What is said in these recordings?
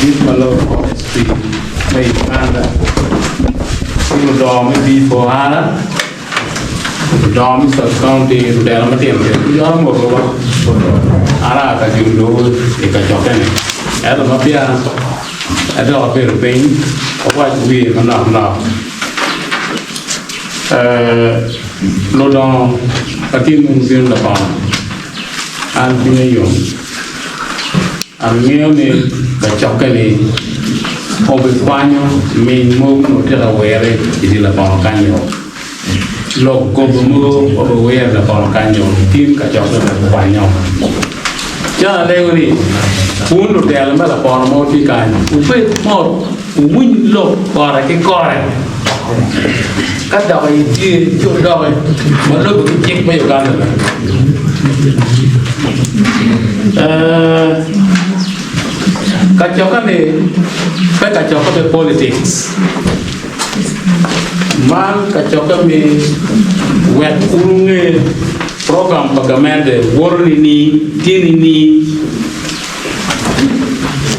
this malo forestry may Uganda. You dom before Hana. Dom is a county to Dalmatian. You are more over Ara Kajudo, Ekajokan. Adamapia, Adol Peru Pain, or what we are not now. Lodon, a team in the farm, and Pinayon. And merely the Chocani of the Spaniel main move no tell where it is in the Palcanyo. Look, go to move over where the Palcanyo, Team Cachoca and Spaniel. John Levy, who to tell him upon a multi kind, who wait more, who wouldn't look for a correct. Cut the way you dog, but look at the by Uganda. Kachoka me politics. Man kachoka me wet urunge program pagamende worni ni tini ni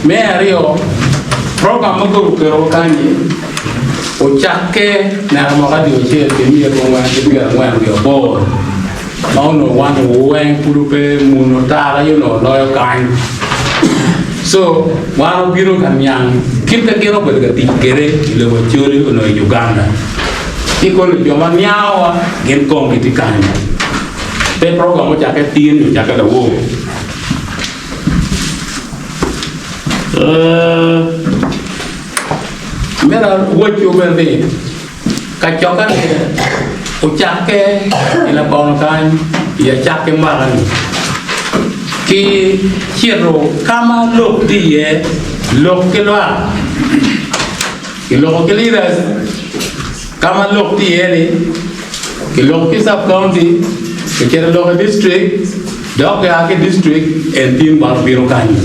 me ario program mo ko kani o chakke na magadi o che ke mi ko wan ke bia wan yo bo no wan wen kurupe muno tara yo no loyo kan. So, one bureau can young, keep the girl with the tigere, the Wachuri, or Uganda. Equal your maniawa, get gone with the kind. They program what I get in, you jacket the wall. Mera, what you will be? Kachoka, Uchake, in a bonkan, your jacket maran. Ki hero kama look die look kelwa ki look kelidas kama look die ni ki look sub county ki kera look district dog ake district and team bar biro kanyi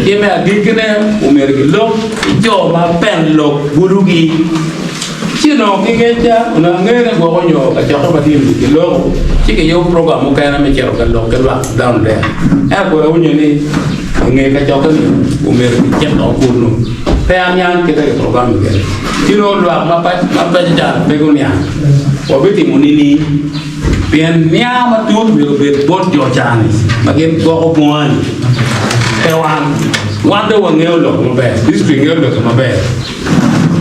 ki me agikene umer ki look jo ma pen look burugi chino ki geja una ngere go nyo ka chako batim ki look chike yo program mo kana me chero ka look kelwa down there. Aku punya ni, ngai kacaukan umur jam tahun kuno. Perannya kita program juga. Tino luar apa jajar begonia. Wabiti munini, piannya matu berbot jocan. Bagian gua omongan. Hewan, wanda wangel loh mabel. District ngel loh mabel.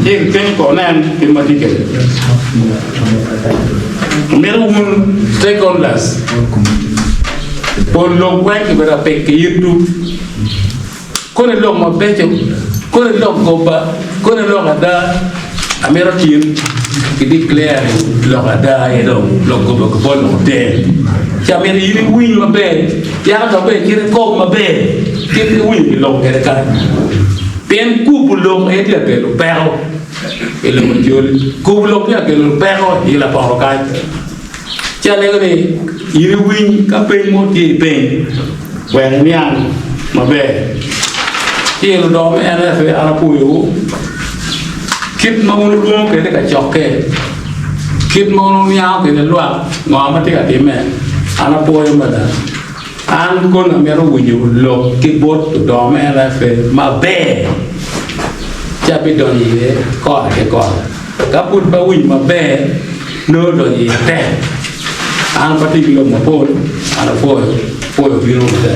Jadi kan konen dimatikan. Merun stakeholders. Por lo cual que para YouTube con el lomo becho con el lomo copa con el lomo ada American que declare lo ada y lo copa que pone hotel ya me ir win ma be ya no be quiere com ma be quiere win lo que cara bien cupulo es la que lo perro el lo mayor cupulo que lo perro y la porca cha le ni iri win ka pen mo ti pen wen mian ma be ti lo do me NFA ala puyo kit ma mo lu ke ka chokke kit mo no nya ke le lwa ngo ma ti ka ti me ala puyo ma da an ko na me ro winyo lo ki bot to do me NFA ma be cha bi do ni ko ke ko ka put ba win ma be no do ni te an particular mapol ana foi biro de